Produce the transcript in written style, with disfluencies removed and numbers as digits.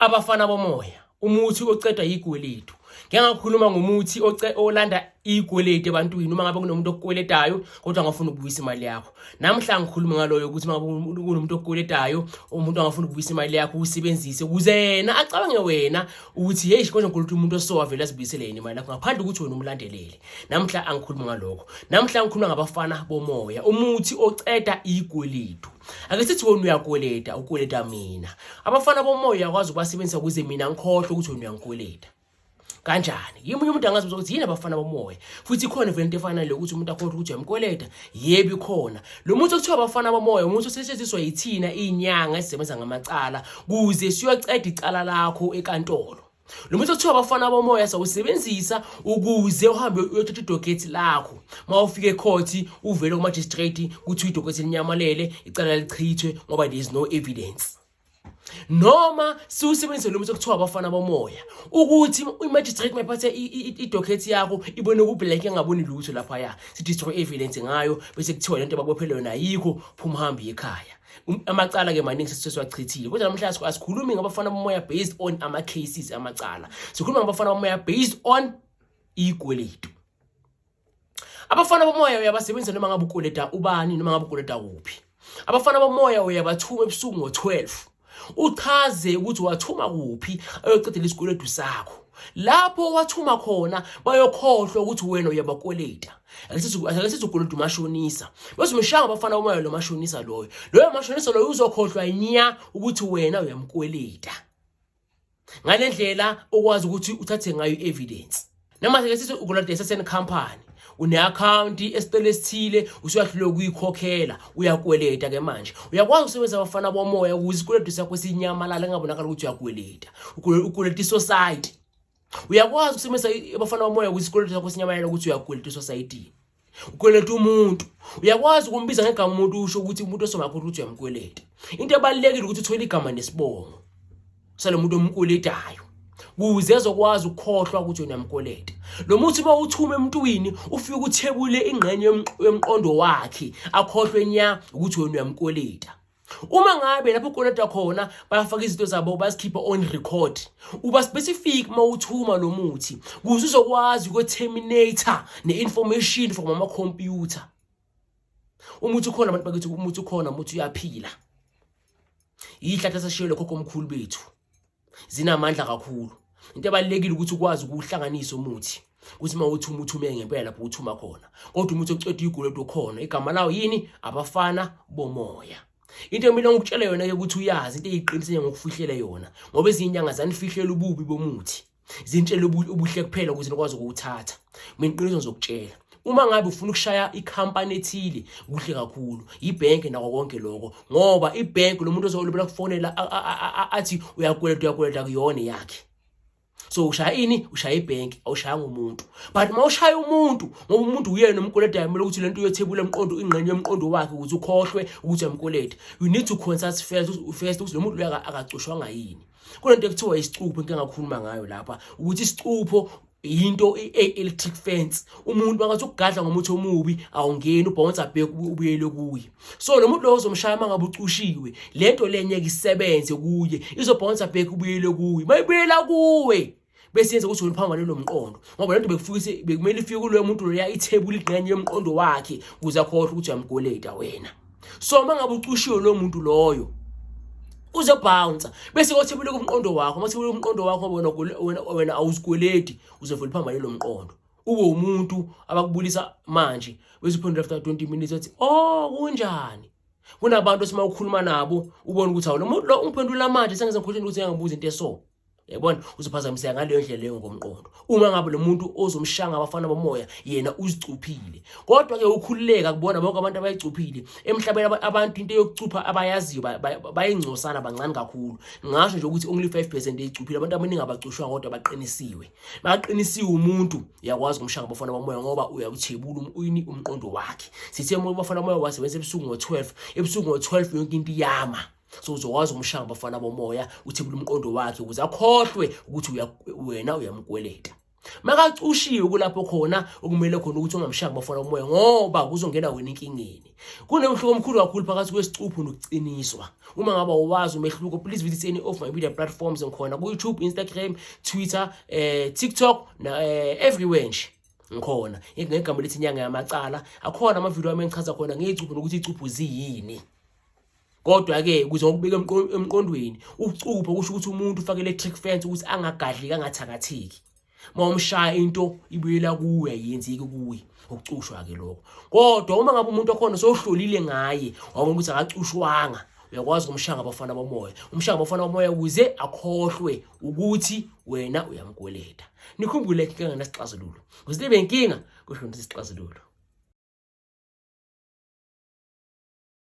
Abafana bomoya, umuthi oceda igweletu. Ngeke ngakhuluma ngomuthi olanda igweletu ebantwini uma ngabe kunomuntu okukweletayo kodwa angafuna ukubuyisa imali yakho. Namhla ngikhuluma ngaloyo ukuthi uma kunomuntu okukweletayo, umuntu angafuna ukubuyisa imali yakho usebenzise ukuze yena acabange wena ukuthi hey konje ngikholwa umuntu osowavela asibuyisele yena imali yakho ngaphandle ukuthi wena umlandelele. Namhla angikhuluma ngalokho. Namhla ngikhuluma ngabafana bomoya, umuthi oceda igweletu. Ake sithi wena uyakweleta, ukweleta mina. Abafana bomoya uyakwazi ukubasebenzisa ukuze mina ngikhohle ukuthi wena uyangikweleta. Kanjani? Yimi umuntu angazi ukuthi yini abafana bomoya. Futhi khona vele into efana nale ukuthi umuntu akhohle ukuthi uyamkweleta. Yebo ikhona. Lo muntu okuthiwa abafana bomoya umuntu osetshenziswa yithina izinyanga esisebenza ngamacala kuze siyoceda icala lakho enkantolo. Lo muntu okuthiwa abafana bomoya sawusebenzisa ukuze uhambe uyothatha idokethi lakho. Mawufika ecourt uvele ku magistrate kuthi idokethi linyamalele icala lichithwe ngoba there is no evidence. Noma siwusebenzise lo muntu okuthiwa abafana bomoya ukuthi imagistrate mayiphathe idokethi yakho ibone kublank engaboni lutho lapha ya sidestroy evidence ngayo bese kuthiwa lento ababophele yona ayikho phuma uhambe ekhaya. Amacala ke maningi sesizwachithile kodwa namhlanje asikhulumi ngabafana bomoya based on ama cases amacala. Sikhuluma ngabafana bomoya based on igweletu. Abafana bomoya uyabasebenzisa noma ngabe ukweleta ubani noma ngabe ukweleta kuphi. Abafana bomoya uyabathuma ebusuku ngo12 uchaze ukuthi wathuma kuphi ayocedela isikweletu sakho. Lapho wathuma khona bayokhohlwa ukuthi wena uyabakweleta. Akasithi ukweleta umashonisa. Bese umshanga abafana bomoya lo mashonisa loyo. Loyo mashonisa loyo uzokhohlwa inya ukuthi wena uyamkweleta. Ngale ndlela okwazi ukuthi uthathe ngayo evidence. Noma akasithi ukweleta esaseni company. Une-account esitolo esithile usuyahluleka ukuyikhokhela uyakweleta ke manje. Uyakwazi ukusebenzisa abafana bomoya ukuze isikweletu sakho sinyamalala ngabonakala ukuthi uyakweleta. Ukweleta isociety. Uyakwazi ukusebenzisa abafana bomoya ukuze isikweletu sakho sinyamalala ukuthi uyakweleta isociety. Ukweleta umuntu. Uyakwazi ukumbiza ngegama umuntu usho ukuthi umuntu osongakho ukuthi uyamkweleta. Into ebalekile ukuthi uthole igama nesibongo salomuntu omkweletayo. Kuze ezokwazi ukukhohlwa ukuthi uyamkweleta. Lo muthi bawuthuma emntwini ufike ukuthebule ingqenye yomqondo wakhe akhohlwe nya ukuthi wena uyamkweleta. Uma ngabe lapho ukweleta khona bayafaka izinto zabo bazikhipha on record. Uba specific mawuthuma lo muthi kuze uzokwazi ukuterminator neinformation from ama computer. Umuthi ukhona abantu bakithi umuthi ukhona umuthi uyaphila. Ihlatha sashiyele khokho omkhulu bethu. Zinamandla kakhulu. Into ebalekile ukuthi ukwazi ukuhlanganisa umuthi. Ukuthi mawuthuma uthume ngempela lapho uthuma khona. Kodwa umuthi oceda igweletu khona. Igama lawo yini? Abafana bomoya. Into emile ngikutshela yona ke ukuthi uyazi into eyiqinisile ngokufihlela yona. Ngoba ezinyanga zanifihlela ububi bomuthi. Zintshela ubuhle kuphela ukuze nikwazi ukuthatha. Mina iqiniso ngizokutshela. Uma ngabe ufuna ukushaya icompany ethile kuhle kakhulu ibank nako konke lokho ngoba ibank lo muntu ozolobela kufonela athi uyakweleta kuyona yakhe. So ushaya ini? Ushaya ibank, awushaya umuntu. But mawushaya umuntu ngoba umuntu uyena nomkweleta yamela ukuthi lento uyothebula emqondo ingqenye yomqondo wakhe ukuthi ukhohlwe ukuthi uyamkweleta. You need to consult first ukuthi lo muntu uyaka akacoshwanga yini. Kunento ekuthiwa isicupho into engakhuluma ngayo lapha ukuthi isicupho into electric fence. Umuntu bangathi ukugadla ngomuthi omubi awungeni ubhounce back ubuyele kuye. So lo muntu lo uzomshaya mangabe ucushiwe lento lenye isebenze kuye izobhounce back ubuyele kuye. Mayibuyela kuwe bese yenza ukuthi uphambane lo mqondo ngoba lento bekufike bekumele ifike kulo muntu lo ya ithebula igqenye yomqondo wakhe ukuze akhohle ukuthi uyamkweleta wena. So mangabe ucushiwe lo muntu loyo uzobounce bese kothebule kumqondo wakho mathebule umqondo wakho wena awuzikweleti uzovela phambane lo mqondo ube umuntu abakubulisa manje bese uphendula after 20 minutes athi oh kunjani. Kunabantu esima ukukhuluma nabo ubone ukuthi lo muntu lo ungiphendula manje sengeze ngikhohleni ukuthi ngiyabuza into eso. Yabona uzophazamiseka ngaleyo ndlela leyo ngomqondo. Uma ngabe lo muntu ozomshanga abafana bomoya yena uzicuphile. Kodwa ke ukhululeka kubona bonke abantu abayicuphile. Emhlabeni abantu into yokucupha abayaziyo bayingcosana bancane kakhulu. Ngasho nje ukuthi only 5% eyicuphile. Abantu abaningi abacushwa kodwa baqinisiwe. Baqinisiwe umuntu uyakwazi ukumshanga abafana bomoya ngoba uyakuthebula umqondo wakhe. Sithe umuntu abafana bomoya wasebenza ebusuku ngo12. Ebusuku ngo12 yonke into iyama. So uzokwazi umshanga abafana bomoya uthebula umqondo wakhe ukuze akhohlwe ukuthi wena uyamkweleta. Makacushiwe kulapho khona okumele khona ukuthi ungamshaya bafana umoya ngoba kuzongena wena inkingeni. Kunemhluko omkhulu kakhulu phakathi kwesicupho nokuciniswa. Uma ngaba uwazi umehluko, please visit any of my media platforms ngikhona ku YouTube, Instagram, Twitter, TikTok na everywhere nje. Ngikhona ngegama lethi inyanga yamacala. Akhona ama video ami engichaza khona ngecupho nokuthi icupho ziyini. Kodwa ke ukuze ngokubeka emqondweni, ucupho kusho ukuthi umuntu ufake electric fence ukuthi angagadli kangathakatheki. Mawumshaya into ibuyela kuwe ayenzeki kuwe, ukucushwa ke lokho. Kodwa uma ngabe umuntu okhona sohlolile ngaye wabona ukuthi akacushwanga, uyakwazi ukumshaya abafana bomoya. Umshaya abafana bomoya ukuze akhohlwe ukuthi wena uyamkweleta. Nikhumbule inkinga nesixazululo. Ngizile benkinga kusho ukuthi isixazululo.